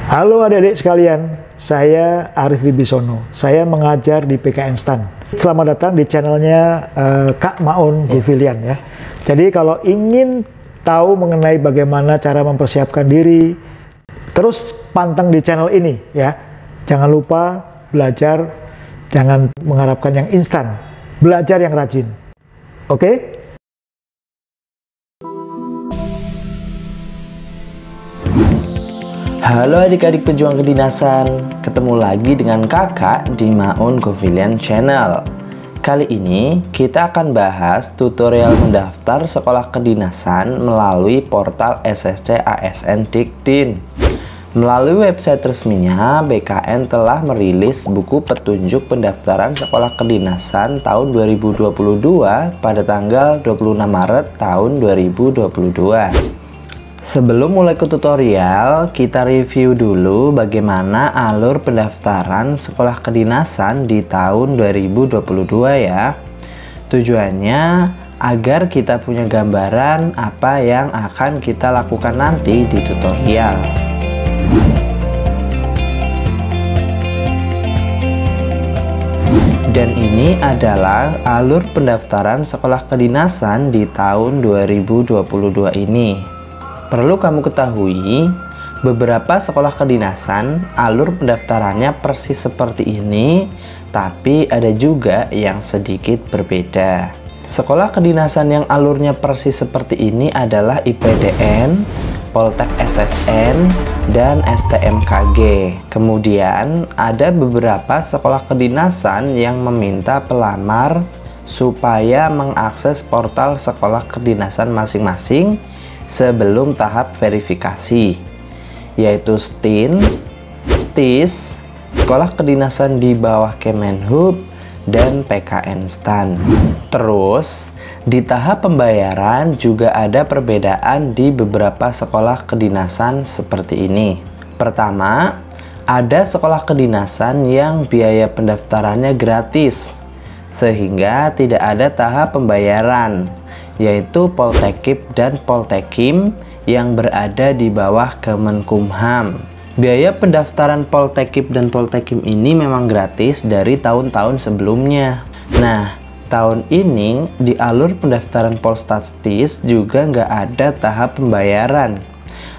Halo adik-adik sekalian, saya Arif Wibisono. Saya mengajar di PKN STAN. Selamat datang di channelnya Kak Maun Gufilian ya. Jadi kalau ingin tahu mengenai bagaimana cara mempersiapkan diri, terus pantang di channel ini ya. Jangan lupa belajar, jangan mengharapkan yang instan. Belajar yang rajin. Oke? Halo adik-adik pejuang kedinasan, ketemu lagi dengan kakak di Maun Gufilian Channel. Kali ini kita akan bahas tutorial mendaftar sekolah kedinasan melalui portal SSC ASN Dikdin. Melalui website resminya, BKN telah merilis buku petunjuk pendaftaran sekolah kedinasan tahun 2022 pada tanggal 26 Maret tahun 2022. Sebelum mulai ke tutorial, kita review dulu bagaimana alur pendaftaran sekolah kedinasan di tahun 2022 ya. Tujuannya agar kita punya gambaran apa yang akan kita lakukan nanti di tutorial. Dan ini adalah alur pendaftaran sekolah kedinasan di tahun 2022 ini. Perlu kamu ketahui, beberapa sekolah kedinasan alur pendaftarannya persis seperti ini, tapi ada juga yang sedikit berbeda. Sekolah kedinasan yang alurnya persis seperti ini adalah IPDN, Poltek SSN, dan STMKG. Kemudian ada beberapa sekolah kedinasan yang meminta pelamar supaya mengakses portal sekolah kedinasan masing-masing sebelum tahap verifikasi, yaitu STIN, STIS, Sekolah Kedinasan di bawah Kemenhub, dan PKN STAN. Terus, di tahap pembayaran juga ada perbedaan di beberapa sekolah kedinasan seperti ini. Pertama, ada sekolah kedinasan yang biaya pendaftarannya gratis, sehingga tidak ada tahap pembayaran, yaitu Poltekip dan Poltekim yang berada di bawah Kemenkumham. Biaya pendaftaran Poltekip dan Poltekim ini memang gratis dari tahun-tahun sebelumnya. Nah, tahun ini di alur pendaftaran Polstat-STIS juga nggak ada tahap pembayaran.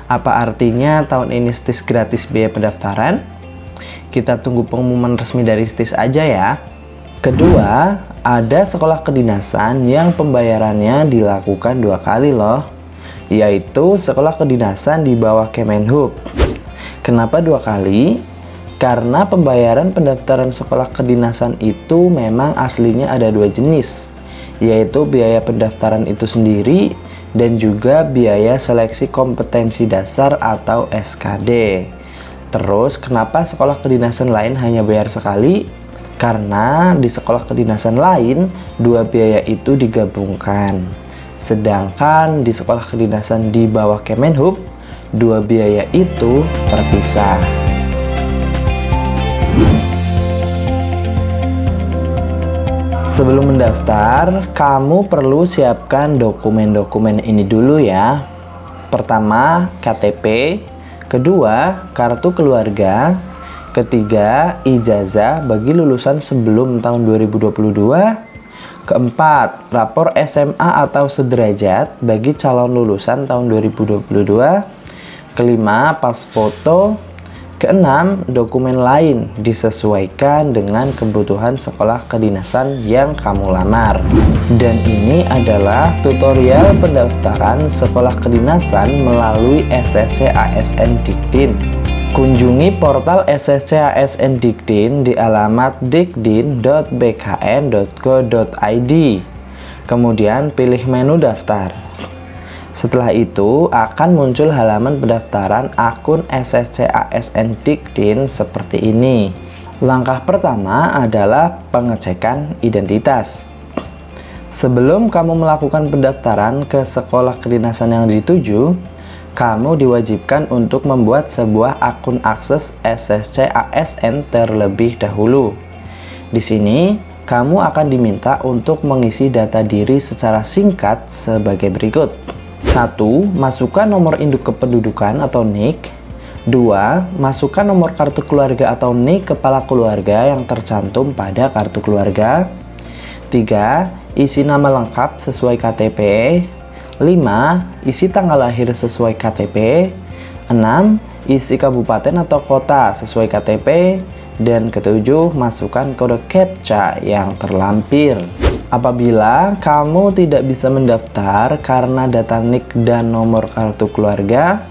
Apa artinya tahun ini STIS gratis biaya pendaftaran? Kita tunggu pengumuman resmi dari STIS aja ya. Kedua, ada sekolah kedinasan yang pembayarannya dilakukan 2 kali loh, yaitu sekolah kedinasan di bawah Kemenhub. Kenapa 2 kali? Karena pembayaran pendaftaran sekolah kedinasan itu memang aslinya ada 2 jenis, yaitu biaya pendaftaran itu sendiri dan juga biaya seleksi kompetensi dasar atau SKD. Terus kenapa sekolah kedinasan lain hanya bayar sekali? Karena di sekolah kedinasan lain 2 biaya itu digabungkan, sedangkan di sekolah kedinasan di bawah Kemenhub 2 biaya itu terpisah. Sebelum mendaftar, kamu perlu siapkan dokumen-dokumen ini dulu ya. Pertama, KTP, kedua, kartu keluarga, ketiga, ijazah bagi lulusan sebelum tahun 2022. Keempat, rapor SMA atau sederajat bagi calon lulusan tahun 2022. Kelima, pas foto. Keenam, dokumen lain disesuaikan dengan kebutuhan sekolah kedinasan yang kamu lamar. Dan ini adalah tutorial pendaftaran sekolah kedinasan melalui SSC ASN Dikdin. Kunjungi portal SSC ASN Dikdin di alamat dikdin.bkn.go.id. Kemudian pilih menu daftar. Setelah itu akan muncul halaman pendaftaran akun SSC ASN Dikdin seperti ini. Langkah pertama adalah pengecekan identitas. Sebelum kamu melakukan pendaftaran ke sekolah kedinasan yang dituju, kamu diwajibkan untuk membuat sebuah akun akses SSC ASN terlebih dahulu. Di sini, kamu akan diminta untuk mengisi data diri secara singkat sebagai berikut. 1. Masukkan nomor induk kependudukan atau NIK. 2. Masukkan nomor kartu keluarga atau NIK kepala keluarga yang tercantum pada kartu keluarga. 3. Isi nama lengkap sesuai KTP. 5. Isi tanggal lahir sesuai KTP. 6. Isi kabupaten atau kota sesuai KTP. Dan ketujuh, masukkan kode CAPTCHA yang terlampir. Apabila kamu tidak bisa mendaftar karena data NIK dan nomor kartu keluarga,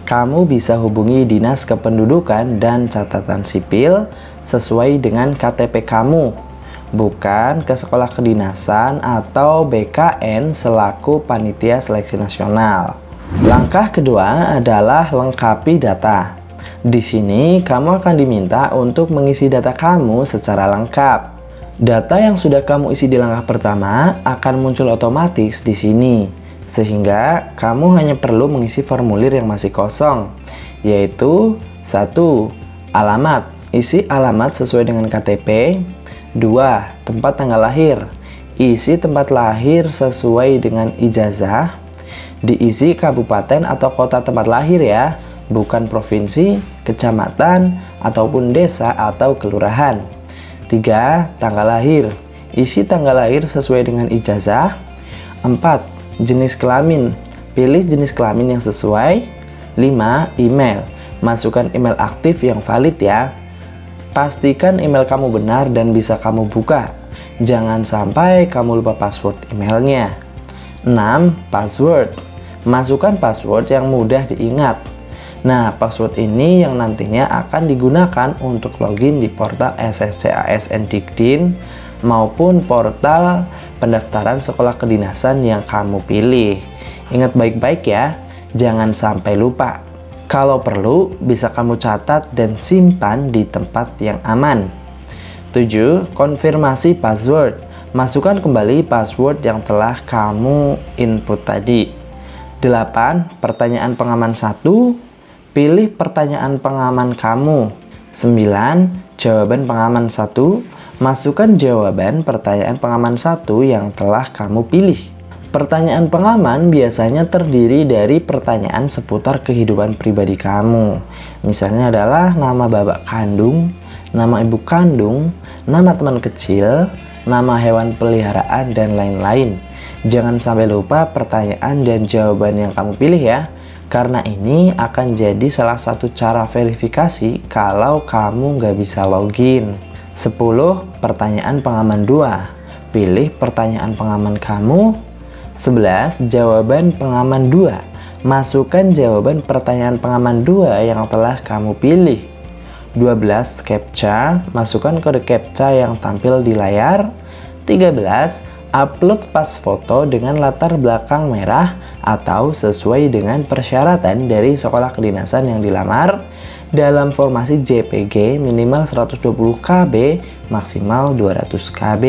kamu bisa hubungi Dinas Kependudukan dan Catatan Sipil sesuai dengan KTP kamu, bukan ke sekolah kedinasan atau BKN selaku panitia seleksi nasional. Langkah kedua adalah lengkapi data. Di sini kamu akan diminta untuk mengisi data kamu secara lengkap. Data yang sudah kamu isi di langkah pertama akan muncul otomatis di sini. Sehingga kamu hanya perlu mengisi formulir yang masih kosong, yaitu 1. Alamat. Isi alamat sesuai dengan KTP. 2. Tempat tanggal lahir. Isi tempat lahir sesuai dengan ijazah. Diisi kabupaten atau kota tempat lahir ya, bukan provinsi, kecamatan, ataupun desa atau kelurahan. 3. Tanggal lahir. Isi tanggal lahir sesuai dengan ijazah. 4. Jenis kelamin, pilih jenis kelamin yang sesuai. 5. Email, masukkan email aktif yang valid ya. Pastikan email kamu benar dan bisa kamu buka. Jangan sampai kamu lupa password emailnya. 6. Password, masukkan password yang mudah diingat. Nah, password ini yang nantinya akan digunakan untuk login di portal SSCASN Dikdin maupun portal pendaftaran sekolah kedinasan yang kamu pilih. Ingat baik-baik ya, jangan sampai lupa. Kalau perlu, bisa kamu catat dan simpan di tempat yang aman. 7. Konfirmasi password. Masukkan kembali password yang telah kamu input tadi. 8. Pertanyaan pengaman 1. Pilih pertanyaan pengaman kamu. 9. Jawaban pengaman 1. Masukkan jawaban pertanyaan pengaman 1 yang telah kamu pilih. Pertanyaan pengaman biasanya terdiri dari pertanyaan seputar kehidupan pribadi kamu. Misalnya adalah nama bapak kandung, nama ibu kandung, nama teman kecil, nama hewan peliharaan, dan lain-lain. Jangan sampai lupa pertanyaan dan jawaban yang kamu pilih ya, karena ini akan jadi salah satu cara verifikasi kalau kamu nggak bisa login. 10. Pertanyaan pengaman 2. Pilih pertanyaan pengaman kamu. 11. Jawaban pengaman 2. Masukkan jawaban pertanyaan pengaman 2 yang telah kamu pilih. 12. CAPTCHA. Masukkan kode CAPTCHA yang tampil di layar. 13. Upload pas foto dengan latar belakang merah atau sesuai dengan persyaratan dari sekolah kedinasan yang dilamar dalam formasi JPG minimal 120 KB maksimal 200 KB.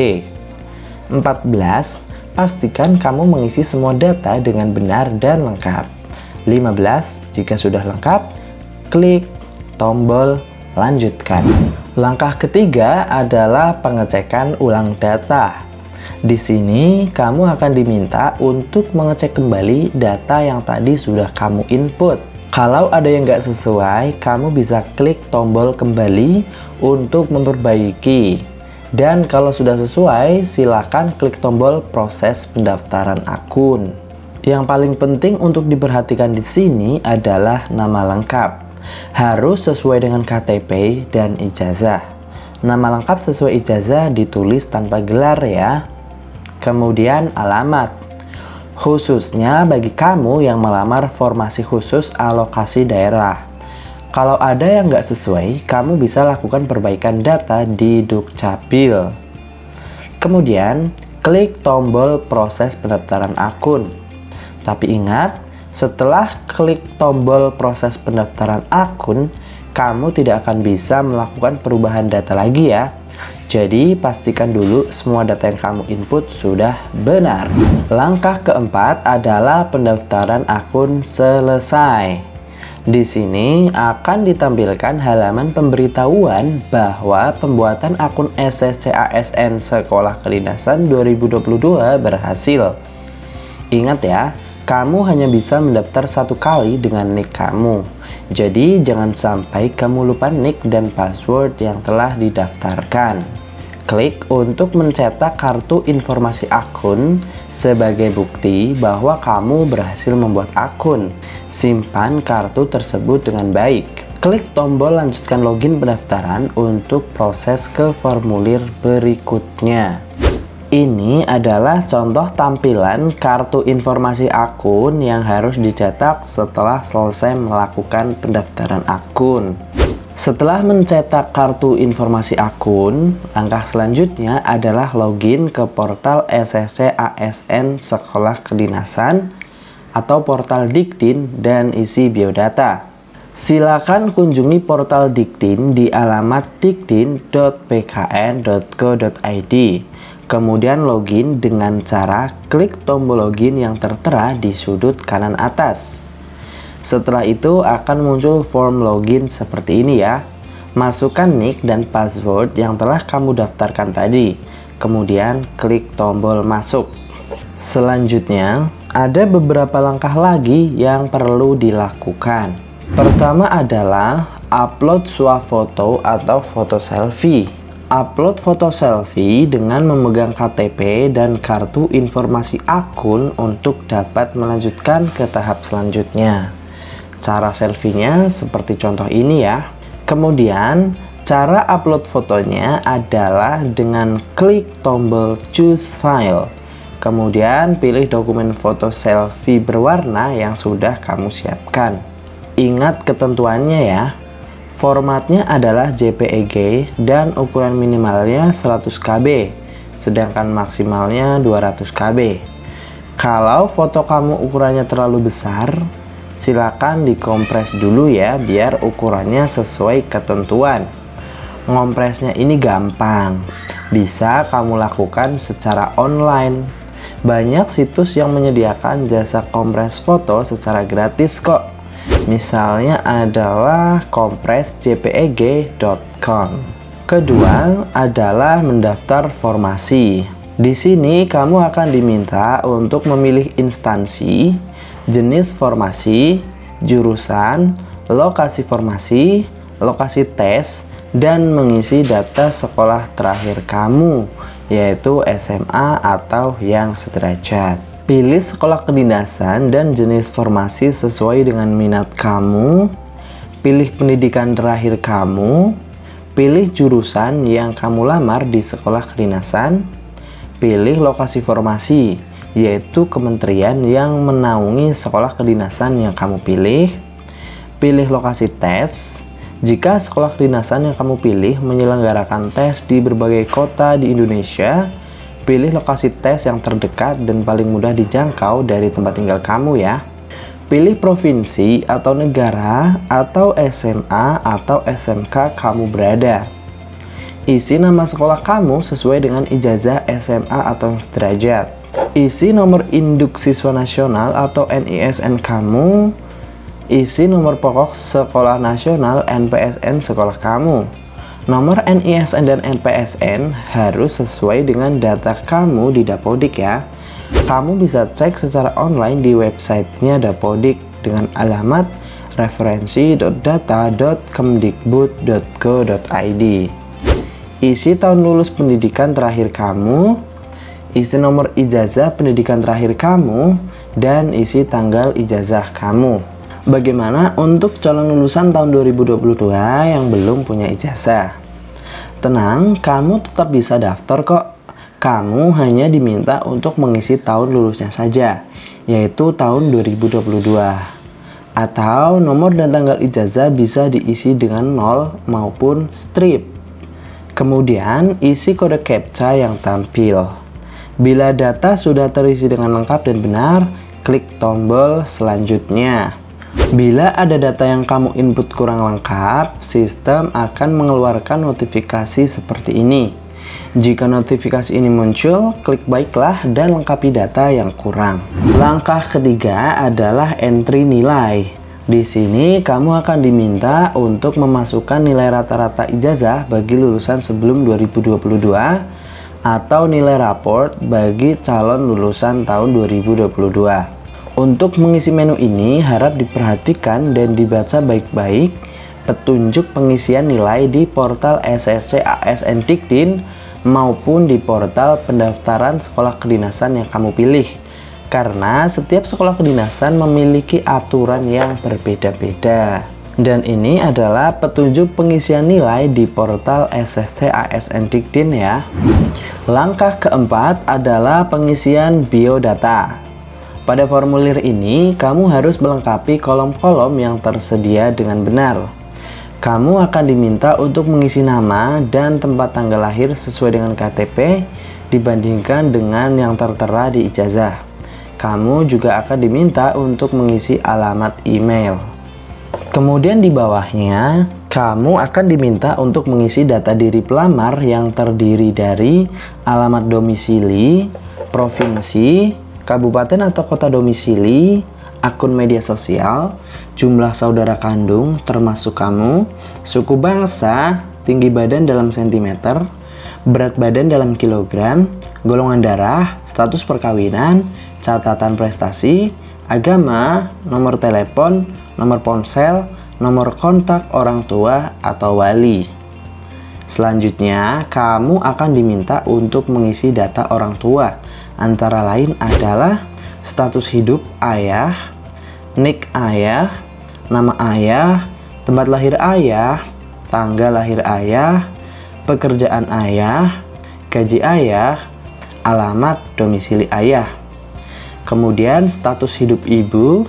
14. Pastikan kamu mengisi semua data dengan benar dan lengkap. 15. Jika sudah lengkap, klik tombol lanjutkan. Langkah ketiga adalah pengecekan ulang data. Di sini kamu akan diminta untuk mengecek kembali data yang tadi sudah kamu input. Kalau ada yang nggak sesuai, kamu bisa klik tombol kembali untuk memperbaiki. Dan kalau sudah sesuai, silakan klik tombol proses pendaftaran akun. Yang paling penting untuk diperhatikan di sini adalah nama lengkap. Harus sesuai dengan KTP dan ijazah. Nama lengkap sesuai ijazah ditulis tanpa gelar ya. Kemudian alamat, khususnya bagi kamu yang melamar formasi khusus alokasi daerah. Kalau ada yang nggak sesuai, kamu bisa lakukan perbaikan data di Dukcapil. Kemudian, klik tombol proses pendaftaran akun. Tapi ingat, setelah klik tombol proses pendaftaran akun, kamu tidak akan bisa melakukan perubahan data lagi ya. Jadi pastikan dulu semua data yang kamu input sudah benar. Langkah keempat adalah pendaftaran akun selesai. Di sini akan ditampilkan halaman pemberitahuan bahwa pembuatan akun SSCASN Sekolah Kedinasan 2022 berhasil. Ingat ya, kamu hanya bisa mendaftar satu kali dengan NIK kamu. Jadi jangan sampai kamu lupa nick dan password yang telah didaftarkan. Klik untuk mencetak kartu informasi akun sebagai bukti bahwa kamu berhasil membuat akun. Simpan kartu tersebut dengan baik. Klik tombol lanjutkan login pendaftaran untuk proses ke formulir berikutnya. Ini adalah contoh tampilan kartu informasi akun yang harus dicetak setelah selesai melakukan pendaftaran akun. Setelah mencetak kartu informasi akun, langkah selanjutnya adalah login ke portal SSC ASN Sekolah Kedinasan atau portal Diktin dan isi biodata. Silakan kunjungi portal Diktin di alamat diktin.pkn.go.id. Kemudian login dengan cara klik tombol login yang tertera di sudut kanan atas. Setelah itu akan muncul form login seperti ini ya. Masukkan nick dan password yang telah kamu daftarkan tadi. Kemudian klik tombol masuk. Selanjutnya, ada beberapa langkah lagi yang perlu dilakukan. Pertama adalah upload swafoto atau foto selfie. Upload foto selfie dengan memegang KTP dan kartu informasi akun untuk dapat melanjutkan ke tahap selanjutnya. Cara selfie-nya seperti contoh ini ya. Kemudian, cara upload fotonya adalah dengan klik tombol choose file. Kemudian pilih dokumen foto selfie berwarna yang sudah kamu siapkan. Ingat ketentuannya ya. Formatnya adalah JPEG dan ukuran minimalnya 100 KB, sedangkan maksimalnya 200 KB. Kalau foto kamu ukurannya terlalu besar, silakan dikompres dulu ya biar ukurannya sesuai ketentuan. Ngompresnya ini gampang, bisa kamu lakukan secara online. Banyak situs yang menyediakan jasa kompres foto secara gratis kok. Misalnya adalah kompresjpeg.com. Kedua adalah mendaftar formasi. Di sini kamu akan diminta untuk memilih instansi, jenis formasi, jurusan, lokasi formasi, lokasi tes, dan mengisi data sekolah terakhir kamu, yaitu SMA atau yang sederajat. Pilih sekolah kedinasan dan jenis formasi sesuai dengan minat kamu. Pilih pendidikan terakhir kamu. Pilih jurusan yang kamu lamar di sekolah kedinasan. Pilih lokasi formasi, yaitu kementerian yang menaungi sekolah kedinasan yang kamu pilih. Pilih lokasi tes. Jika sekolah kedinasan yang kamu pilih menyelenggarakan tes di berbagai kota di Indonesia, pilih lokasi tes yang terdekat dan paling mudah dijangkau dari tempat tinggal kamu ya. Pilih provinsi atau negara atau SMA atau SMK kamu berada. Isi nama sekolah kamu sesuai dengan ijazah SMA atau yang sederajat. Isi nomor induk siswa nasional atau NISN kamu. Isi nomor pokok sekolah nasional NPSN sekolah kamu. Nomor NISN dan NPSN harus sesuai dengan data kamu di Dapodik ya. Kamu bisa cek secara online di websitenya Dapodik dengan alamat referensi.data.kemdikbud.go.id. Isi tahun lulus pendidikan terakhir kamu, isi nomor ijazah pendidikan terakhir kamu, dan isi tanggal ijazah kamu. Bagaimana untuk calon lulusan tahun 2022 yang belum punya ijazah? Tenang, kamu tetap bisa daftar kok. Kamu hanya diminta untuk mengisi tahun lulusnya saja, yaitu tahun 2022. Atau nomor dan tanggal ijazah bisa diisi dengan 0 maupun strip. Kemudian isi kode CAPTCHA yang tampil. Bila data sudah terisi dengan lengkap dan benar, klik tombol selanjutnya. Bila ada data yang kamu input kurang lengkap, sistem akan mengeluarkan notifikasi seperti ini. Jika notifikasi ini muncul, klik baiklah dan lengkapi data yang kurang. Langkah ketiga adalah entry nilai. Di sini kamu akan diminta untuk memasukkan nilai rata-rata ijazah bagi lulusan sebelum 2022 atau nilai raport bagi calon lulusan tahun 2022. Untuk mengisi menu ini harap diperhatikan dan dibaca baik-baik petunjuk pengisian nilai di portal SSC ASN Diktin maupun di portal pendaftaran sekolah kedinasan yang kamu pilih. Karena setiap sekolah kedinasan memiliki aturan yang berbeda-beda. Dan ini adalah petunjuk pengisian nilai di portal SSC ASN Diktin ya. Langkah keempat adalah pengisian biodata. Pada formulir ini, kamu harus melengkapi kolom-kolom yang tersedia dengan benar. Kamu akan diminta untuk mengisi nama dan tempat tanggal lahir sesuai dengan KTP dibandingkan dengan yang tertera di ijazah. Kamu juga akan diminta untuk mengisi alamat email. Kemudian di bawahnya, kamu akan diminta untuk mengisi data diri pelamar yang terdiri dari alamat domisili, provinsi, kabupaten atau kota domisili, akun media sosial, jumlah saudara kandung termasuk kamu, suku bangsa, tinggi badan dalam sentimeter, berat badan dalam kilogram, golongan darah, status perkawinan, catatan prestasi, agama, nomor telepon, nomor ponsel, nomor kontak orang tua atau wali. Selanjutnya, kamu akan diminta untuk mengisi data orang tua. Antara lain adalah status hidup ayah, nik ayah, nama ayah, tempat lahir ayah, tanggal lahir ayah, pekerjaan ayah, gaji ayah, alamat domisili ayah. Kemudian status hidup ibu,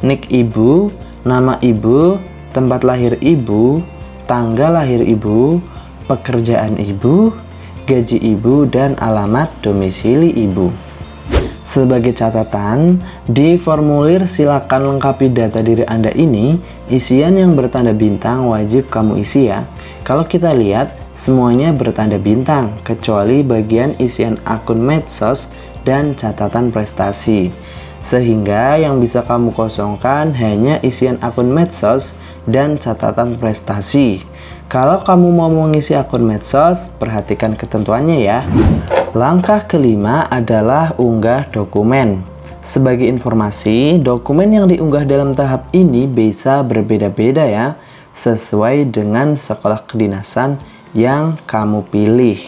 nik ibu, nama ibu, tempat lahir ibu, tanggal lahir ibu, pekerjaan ibu, gaji ibu, dan alamat domisili ibu. Sebagai catatan, di formulir silakan lengkapi data diri Anda ini, isian yang bertanda bintang wajib kamu isi ya. Kalau kita lihat, semuanya bertanda bintang, kecuali bagian isian akun medsos dan catatan prestasi. Sehingga yang bisa kamu kosongkan hanya isian akun medsos dan catatan prestasi. Kalau kamu mau mengisi akun medsos, perhatikan ketentuannya ya. Langkah kelima adalah unggah dokumen. Sebagai informasi, dokumen yang diunggah dalam tahap ini bisa berbeda-beda ya, sesuai dengan sekolah kedinasan yang kamu pilih.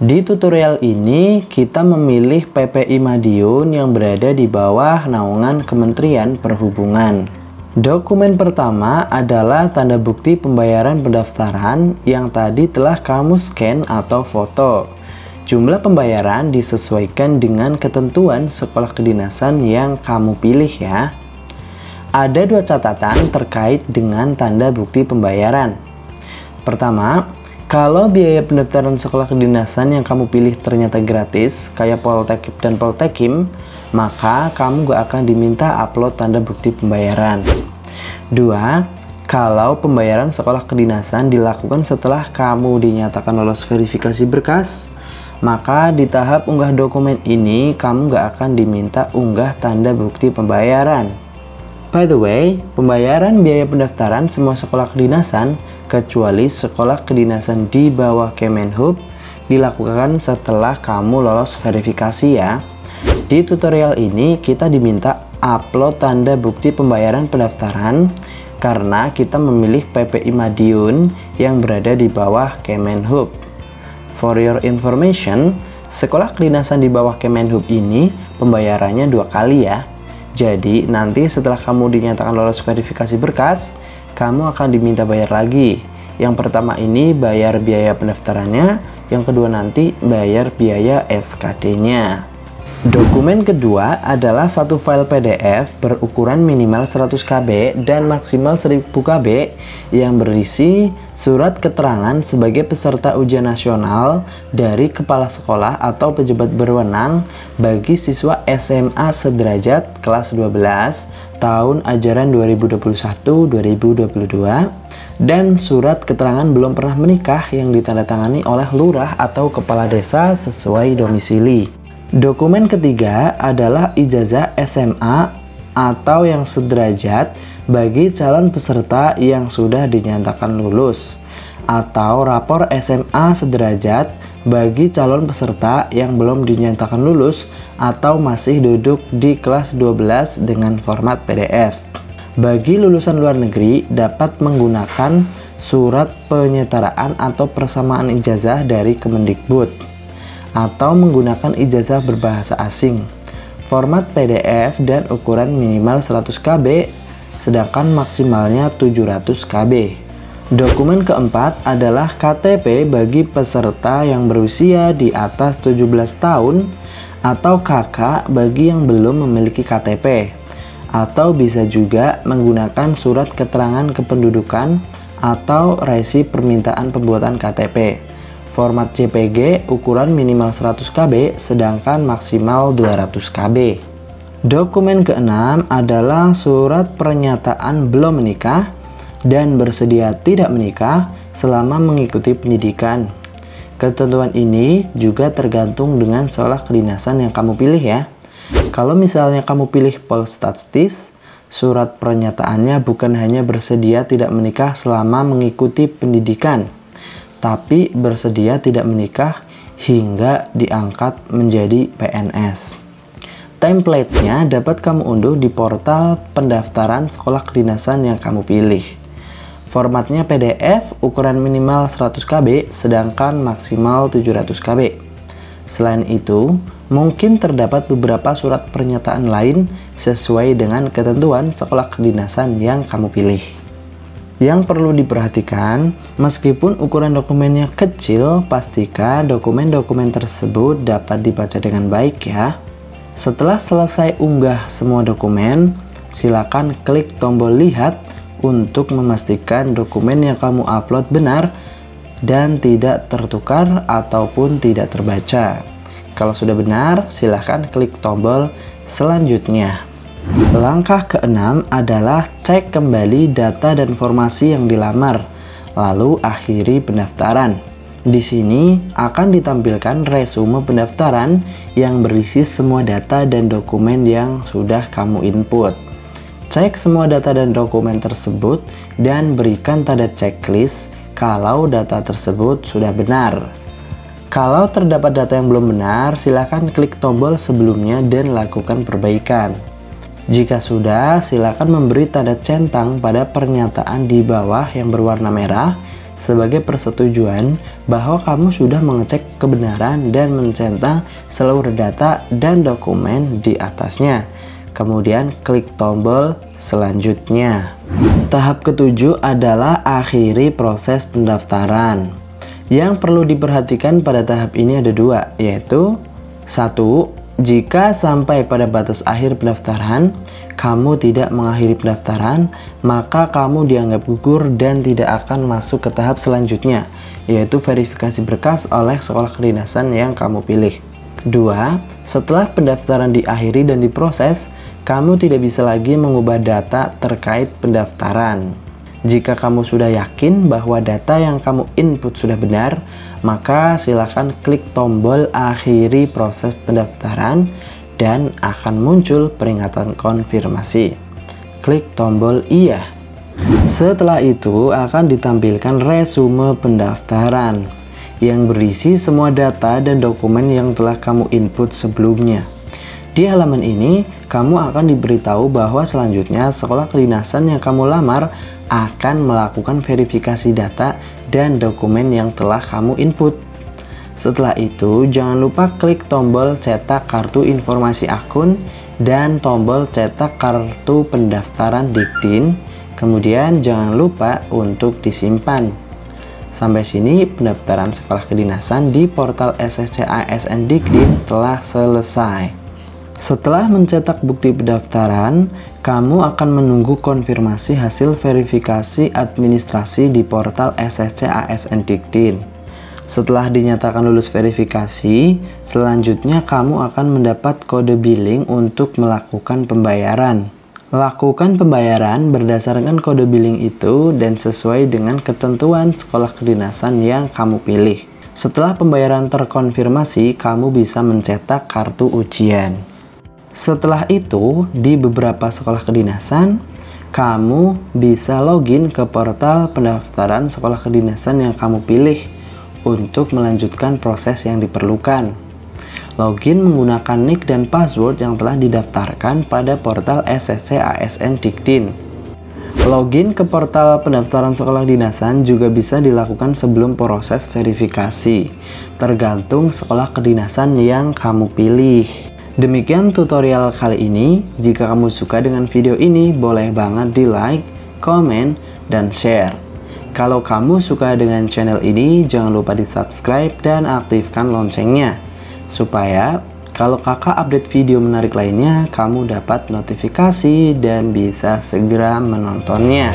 Di tutorial ini, kita memilih PPI Madiun yang berada di bawah naungan Kementerian Perhubungan. Dokumen pertama adalah tanda bukti pembayaran pendaftaran yang tadi telah kamu scan atau foto. Jumlah pembayaran disesuaikan dengan ketentuan sekolah kedinasan yang kamu pilih ya. Ada dua catatan terkait dengan tanda bukti pembayaran. Pertama, kalau biaya pendaftaran sekolah kedinasan yang kamu pilih ternyata gratis, kayak Poltekkip dan Poltekim, maka kamu gak akan diminta upload tanda bukti pembayaran. 2. Kalau pembayaran sekolah kedinasan dilakukan setelah kamu dinyatakan lolos verifikasi berkas, maka di tahap unggah dokumen ini kamu gak akan diminta unggah tanda bukti pembayaran. By the way, pembayaran biaya pendaftaran semua sekolah kedinasan kecuali sekolah kedinasan di bawah Kemenhub dilakukan setelah kamu lolos verifikasi ya. Di tutorial ini kita diminta upload tanda bukti pembayaran pendaftaran karena kita memilih PPI Madiun yang berada di bawah Kemenhub. For your information, sekolah kedinasan di bawah Kemenhub ini pembayarannya 2 kali ya. Jadi nanti setelah kamu dinyatakan lolos verifikasi berkas, kamu akan diminta bayar lagi. Yang pertama ini bayar biaya pendaftarannya, yang kedua nanti bayar biaya SKD-nya. Dokumen kedua adalah satu file PDF berukuran minimal 100 KB dan maksimal 1000 KB yang berisi surat keterangan sebagai peserta ujian nasional dari kepala sekolah atau pejabat berwenang bagi siswa SMA sederajat kelas 12 tahun ajaran 2021-2022 dan surat keterangan belum pernah menikah yang ditandatangani oleh lurah atau kepala desa sesuai domisili. Dokumen ketiga adalah ijazah SMA atau yang sederajat bagi calon peserta yang sudah dinyatakan lulus. atau rapor SMA sederajat bagi calon peserta yang belum dinyatakan lulus atau masih duduk di kelas 12 dengan format PDF. Bagi lulusan luar negeri dapat menggunakan surat penyetaraan atau persamaan ijazah dari Kemendikbud atau menggunakan ijazah berbahasa asing. Format PDF dan ukuran minimal 100 KB sedangkan maksimalnya 700 KB. Dokumen keempat adalah KTP bagi peserta yang berusia di atas 17 tahun atau KK bagi yang belum memiliki KTP, atau bisa juga menggunakan surat keterangan kependudukan atau resi permintaan pembuatan KTP. Format JPG ukuran minimal 100 KB sedangkan maksimal 200 KB. Dokumen keenam adalah surat pernyataan belum menikah dan bersedia tidak menikah selama mengikuti pendidikan. Ketentuan ini juga tergantung dengan sekolah kedinasan yang kamu pilih ya. Kalau misalnya kamu pilih Polstatistis, surat pernyataannya bukan hanya bersedia tidak menikah selama mengikuti pendidikan, tapi bersedia tidak menikah hingga diangkat menjadi PNS. Template-nya dapat kamu unduh di portal pendaftaran sekolah kedinasan yang kamu pilih. Formatnya PDF, ukuran minimal 100 KB, sedangkan maksimal 700 KB. Selain itu, mungkin terdapat beberapa surat pernyataan lain sesuai dengan ketentuan sekolah kedinasan yang kamu pilih. Yang perlu diperhatikan, meskipun ukuran dokumennya kecil, pastikan dokumen-dokumen tersebut dapat dibaca dengan baik ya. Setelah selesai unggah semua dokumen, silakan klik tombol lihat untuk memastikan dokumen yang kamu upload benar dan tidak tertukar ataupun tidak terbaca. Kalau sudah benar, silahkan klik tombol selanjutnya. Langkah keenam adalah cek kembali data dan informasi yang dilamar, lalu akhiri pendaftaran. Di sini akan ditampilkan resume pendaftaran yang berisi semua data dan dokumen yang sudah kamu input. Cek semua data dan dokumen tersebut dan berikan tanda checklist kalau data tersebut sudah benar. Kalau terdapat data yang belum benar, silakan klik tombol sebelumnya dan lakukan perbaikan. Jika sudah, silakan memberi tanda centang pada pernyataan di bawah yang berwarna merah sebagai persetujuan bahwa kamu sudah mengecek kebenaran dan mencentang seluruh data dan dokumen di atasnya. Kemudian klik tombol selanjutnya. Tahap ketujuh adalah akhiri proses pendaftaran. Yang perlu diperhatikan pada tahap ini ada dua, yaitu 1. Jika sampai pada batas akhir pendaftaran, kamu tidak mengakhiri pendaftaran, maka kamu dianggap gugur dan tidak akan masuk ke tahap selanjutnya, yaitu verifikasi berkas oleh sekolah kedinasan yang kamu pilih. 2. Setelah pendaftaran diakhiri dan diproses, kamu tidak bisa lagi mengubah data terkait pendaftaran. Jika kamu sudah yakin bahwa data yang kamu input sudah benar, maka silakan klik tombol akhiri proses pendaftaran dan akan muncul peringatan konfirmasi. Klik tombol iya. Setelah itu akan ditampilkan resume pendaftaran yang berisi semua data dan dokumen yang telah kamu input sebelumnya. Di halaman ini, kamu akan diberitahu bahwa selanjutnya sekolah kedinasan yang kamu lamar akan melakukan verifikasi data dan dokumen yang telah kamu input. Setelah itu, jangan lupa klik tombol cetak kartu informasi akun dan tombol cetak kartu pendaftaran Dikdin. Kemudian jangan lupa untuk disimpan. Sampai sini pendaftaran sekolah kedinasan di portal SSC ASN Dikdin telah selesai. Setelah mencetak bukti pendaftaran, kamu akan menunggu konfirmasi hasil verifikasi administrasi di portal SSC ASN Dikdin. Setelah dinyatakan lulus verifikasi, selanjutnya kamu akan mendapat kode billing untuk melakukan pembayaran. Lakukan pembayaran berdasarkan kode billing itu dan sesuai dengan ketentuan sekolah kedinasan yang kamu pilih. Setelah pembayaran terkonfirmasi, kamu bisa mencetak kartu ujian. Setelah itu, di beberapa sekolah kedinasan, kamu bisa login ke portal pendaftaran sekolah kedinasan yang kamu pilih untuk melanjutkan proses yang diperlukan. Login menggunakan nick dan password yang telah didaftarkan pada portal SSC ASN Dikdin. Login ke portal pendaftaran sekolah kedinasan juga bisa dilakukan sebelum proses verifikasi, tergantung sekolah kedinasan yang kamu pilih. Demikian tutorial kali ini. Jika kamu suka dengan video ini, boleh banget di like, komen, dan share. Kalau kamu suka dengan channel ini, jangan lupa di subscribe dan aktifkan loncengnya, supaya kalau kakak update video menarik lainnya, kamu dapat notifikasi dan bisa segera menontonnya.